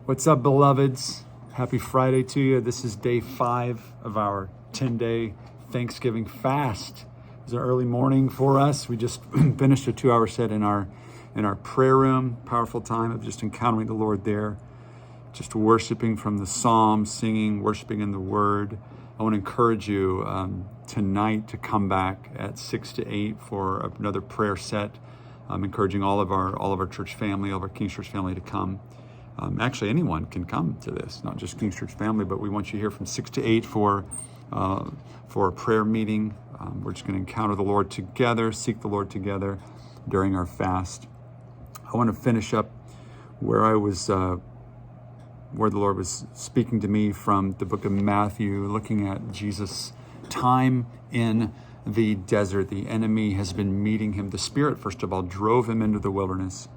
What's up, beloveds? Happy Friday to you. This is day 5 of our 10-day Thanksgiving fast. It's an early morning for us. We just finished a 2-hour set in our prayer room. Powerful time of just encountering the Lord there, just worshiping from the Psalms, singing, worshiping in the Word. I want to encourage you tonight to come back at 6 to 8 for another prayer set. I'm encouraging all of our church family, all of our King's Church family to come. Actually, anyone can come to this, not just King's Church family, but we want you here from 6 to 8 for a prayer meeting. We're just going to encounter the Lord together, seek the Lord together during our fast. I want to finish up where the Lord was speaking to me from the book of Matthew, looking at Jesus' time in the desert. The enemy has been meeting him. The Spirit, first of all, drove him into the wilderness,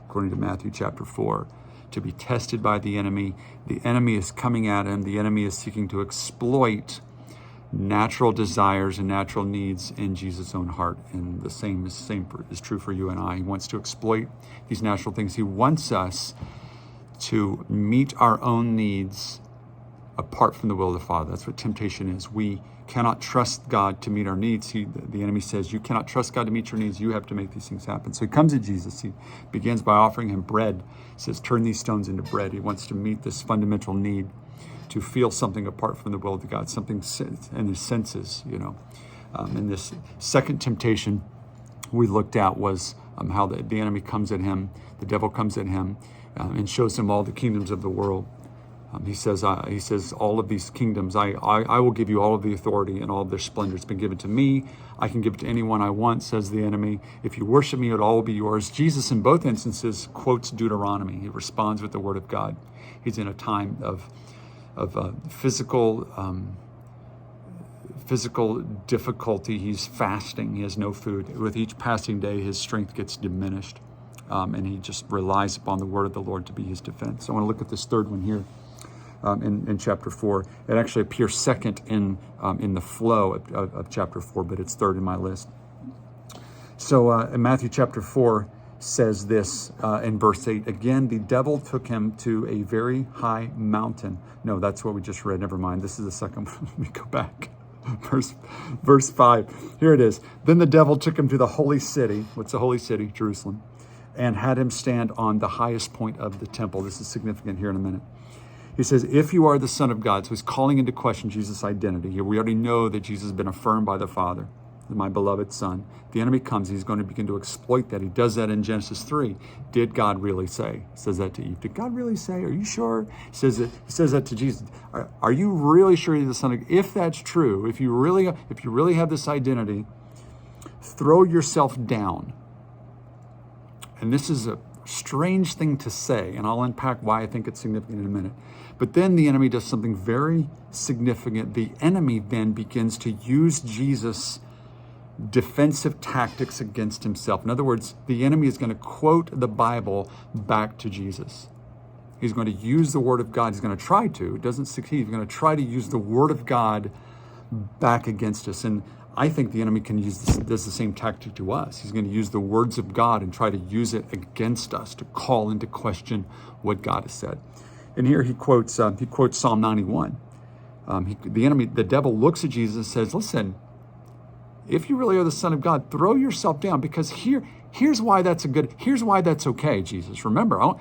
according to Matthew chapter 4. To be tested by the enemy. The enemy is coming at him. The enemy is seeking to exploit natural desires and natural needs in Jesus' own heart. And the same is true for you and I. He wants to exploit these natural things. He wants us to meet our own needs apart from the will of the Father. That's what temptation is. We cannot trust God to meet our needs. The enemy says, you cannot trust God to meet your needs. You have to make these things happen. So he comes to Jesus. He begins by offering him bread. He says, turn these stones into bread. He wants to meet this fundamental need to feel something apart from the will of God, something in his senses, And this second temptation we looked at was how the enemy comes at him, the devil comes at him, and shows him all the kingdoms of the world. He says, all of these kingdoms, I will give you all of the authority and all of their splendor. It's been given to me. I can give it to anyone I want, says the enemy. If you worship me, it all will be yours. Jesus, in both instances, quotes Deuteronomy. He responds with the word of God. He's in a time of physical difficulty. He's fasting. He has no food. With each passing day, his strength gets diminished. And he just relies upon the word of the Lord to be his defense. So I want to look at this third one here. In chapter 4. It actually appears second in the flow of chapter 4, but it's third in my list. So in Matthew chapter 4 says this in verse 8, again, the devil took him to a very high mountain. No, that's what we just read. Never mind. This is the second one. Let me go back. Verse 5. Here it is. Then the devil took him to the holy city. What's the holy city? Jerusalem. And had him stand on the highest point of the temple. This is significant here in a minute. He says, if you are the Son of God, so he's calling into question Jesus' identity. Here we already know that Jesus has been affirmed by the Father, my beloved Son. The enemy comes, he's going to begin to exploit that. He does that in Genesis 3. Did God really say? He says that to Eve. Did God really say? Are you sure? He says that to Jesus. Are you really sure you're the Son of God? If that's true, if you really have this identity, throw yourself down. And this is a strange thing to say, and I'll unpack why I think it's significant in a minute. But then the enemy does something very significant. The enemy then begins to use Jesus' defensive tactics against himself. In other words, the enemy is going to quote the Bible back to Jesus. He's going to use the word of God. He's going to try to. It doesn't succeed. He's going to try to use the word of God back against us. And I think the enemy does the same tactic to us. He's going to use the words of God and try to use it against us to call into question what God has said. And here he quotes Psalm 91. The devil looks at Jesus and says, listen, if you really are the Son of God, throw yourself down, because here's why that's okay, Jesus. Remember,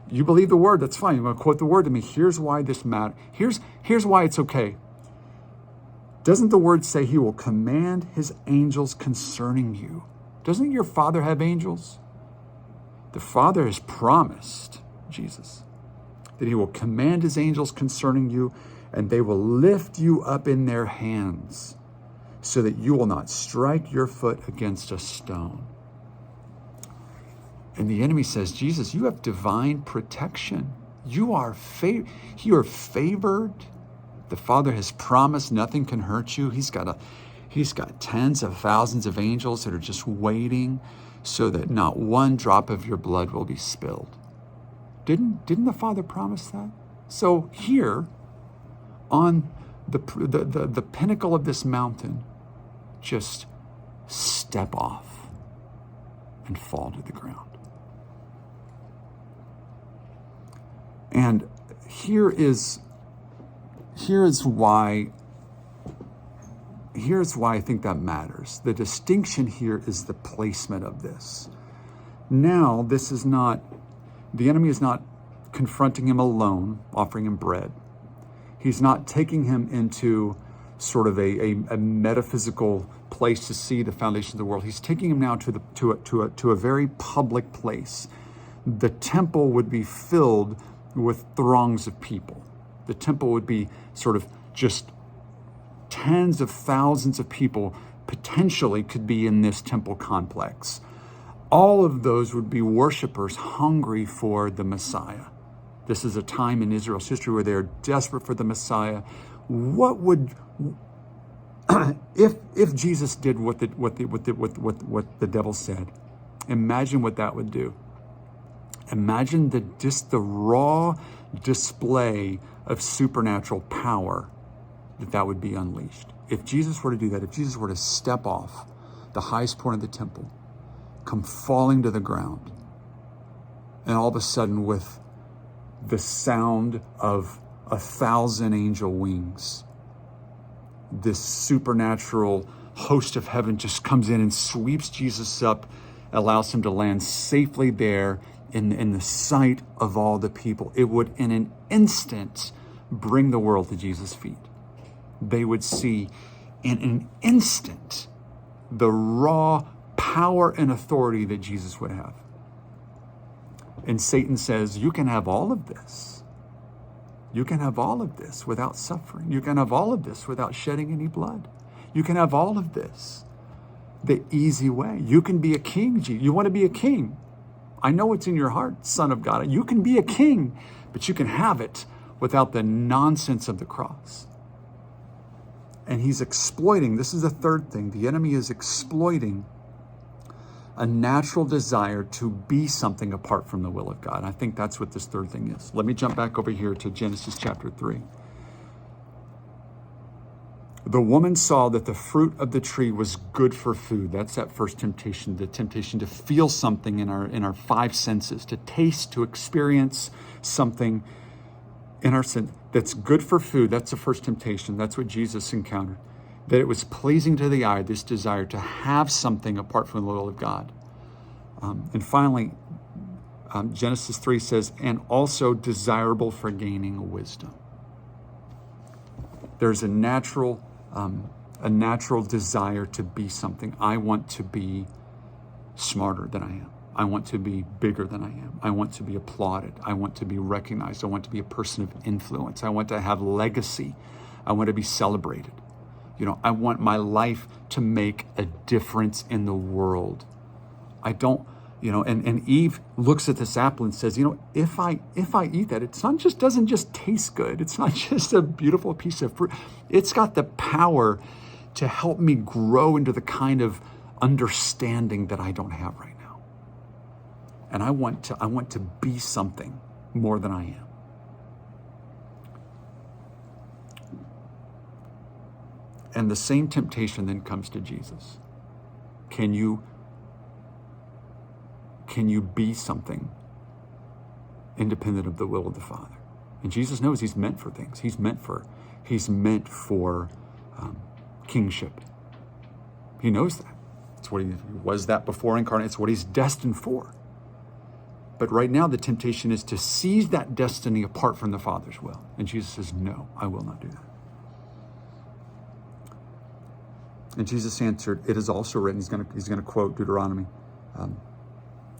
you believe the word, that's fine. You're going to quote the word to me. Here's why this matters. Here's why it's okay. Doesn't the word say he will command his angels concerning you? Doesn't your Father have angels? The Father has promised, Jesus, that he will command his angels concerning you, and they will lift you up in their hands so that you will not strike your foot against a stone. And the enemy says, Jesus, you have divine protection. You are favored. The Father has promised nothing can hurt you. He's got tens of thousands of angels that are just waiting so that not one drop of your blood will be spilled. Didn't the Father promise that? So here, on the pinnacle of this mountain, just step off and fall to the ground. And here's why I think that matters. The distinction here is the placement of this. Now, the enemy is not confronting him alone, offering him bread. He's not taking him into sort of a metaphysical place to see the foundation of the world. He's taking him now to a very public place. The temple would be filled with throngs of people. The temple would be sort of just tens of thousands of people potentially could be in this temple complex. All of those would be worshipers hungry for the Messiah. This is a time in Israel's history where they are desperate for the Messiah. What would, if Jesus did what the devil said? Imagine what that would do. Imagine the raw display of supernatural power that would be unleashed. If Jesus were to do that, if Jesus were to step off the highest point of the temple, come falling to the ground, and all of a sudden with the sound of 1,000 angel wings, this supernatural host of heaven just comes in and sweeps Jesus up, allows him to land safely there in the sight of all the people. It would in an instant bring the world to Jesus' feet. They would see in an instant the raw power and authority that Jesus would have. And Satan says, you can have all of this. You can have all of this without suffering. You can have all of this without shedding any blood. You can have all of this the easy way. You can be a king. You want to be a king. I know what's in your heart, Son of God. You can be a king, but you can have it without the nonsense of the cross. And he's exploiting, this is the third thing, the enemy is exploiting a natural desire to be something apart from the will of God. I think that's what this third thing is. Let me jump back over here to Genesis chapter 3. The woman saw that the fruit of the tree was good for food. That's that first temptation, the temptation to feel something in our five senses, to taste, to experience something in our sense that's good for food. That's the first temptation. That's what Jesus encountered. That it was pleasing to the eye, this desire to have something apart from the will of God. And finally, Genesis 3 says, and also desirable for gaining wisdom. There's a natural desire to be something. I want to be smarter than I am. I want to be bigger than I am. I want to be applauded. I want to be recognized. I want to be a person of influence. I want to have legacy. I want to be celebrated. I want my life to make a difference in the world. I don't, and Eve looks at this apple and says, if I eat that, doesn't just taste good. It's not just a beautiful piece of fruit. It's got the power to help me grow into the kind of understanding that I don't have right now. And I want to be something more than I am. And the same temptation then comes to Jesus. Can you be something independent of the will of the Father? And Jesus knows he's meant for things. He's meant for kingship. He knows that. It's what he was that before incarnate. It's what he's destined for. But right now the temptation is to seize that destiny apart from the Father's will. And Jesus says, no, I will not do that. And Jesus answered, it is also written, he's going to quote Deuteronomy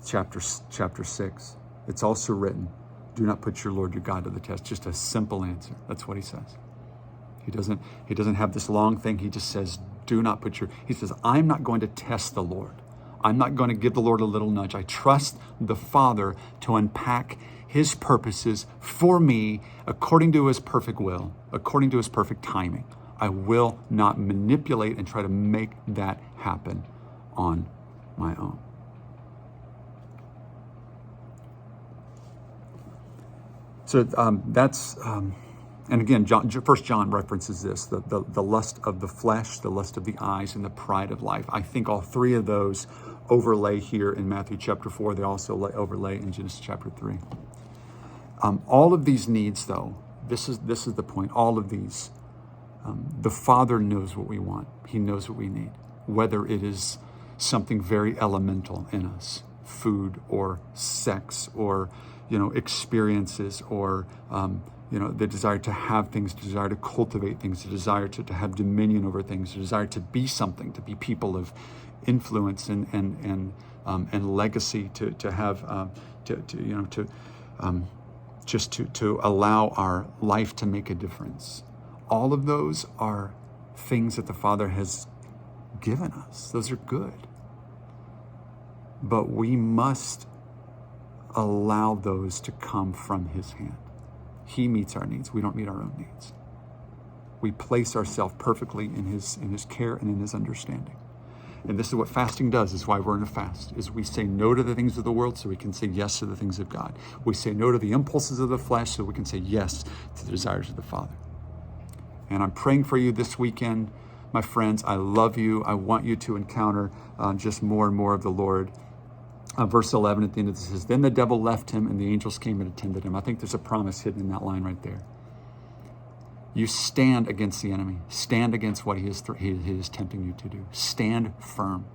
chapter 6. It's also written, do not put your Lord your God to the test. Just a simple answer. That's what he says. He doesn't have this long thing. He just says, he says, I'm not going to test the Lord. I'm not going to give the Lord a little nudge. I trust the Father to unpack his purposes for me according to his perfect will, according to his perfect timing. I will not manipulate and try to make that happen on my own. So that's, and again, First John references this, the lust of the flesh, the lust of the eyes, and the pride of life. I think all three of those overlay here in Matthew chapter 4. They also overlay in Genesis chapter 3. All of these needs, though, this is the point. All of these, the Father knows what we want. He knows what we need, whether it is something very elemental in us, food or sex or, experiences or, the desire to have things, the desire to cultivate things, the desire to have dominion over things, the desire to be something, to be people of influence and legacy, to have, to allow our life to make a difference. All of those are things that the Father has given us. Those are good. But we must allow those to come from his hand. He meets our needs. We don't meet our own needs. We place ourselves perfectly in his care and in his understanding. And this is what fasting does, is why we're in a fast, is we say no to the things of the world so we can say yes to the things of God. We say no to the impulses of the flesh so we can say yes to the desires of the Father. And I'm praying for you this weekend, my friends. I love you. I want you to encounter just more and more of the Lord. Verse 11 at the end of this says, then the devil left him and the angels came and attended him. I think there's a promise hidden in that line right there. You stand against the enemy. Stand against what he is tempting you to do. Stand firm.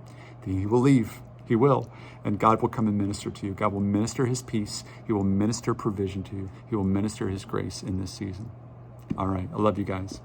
He will leave. He will. And God will come and minister to you. God will minister his peace. He will minister provision to you. He will minister his grace in this season. All right. I love you guys.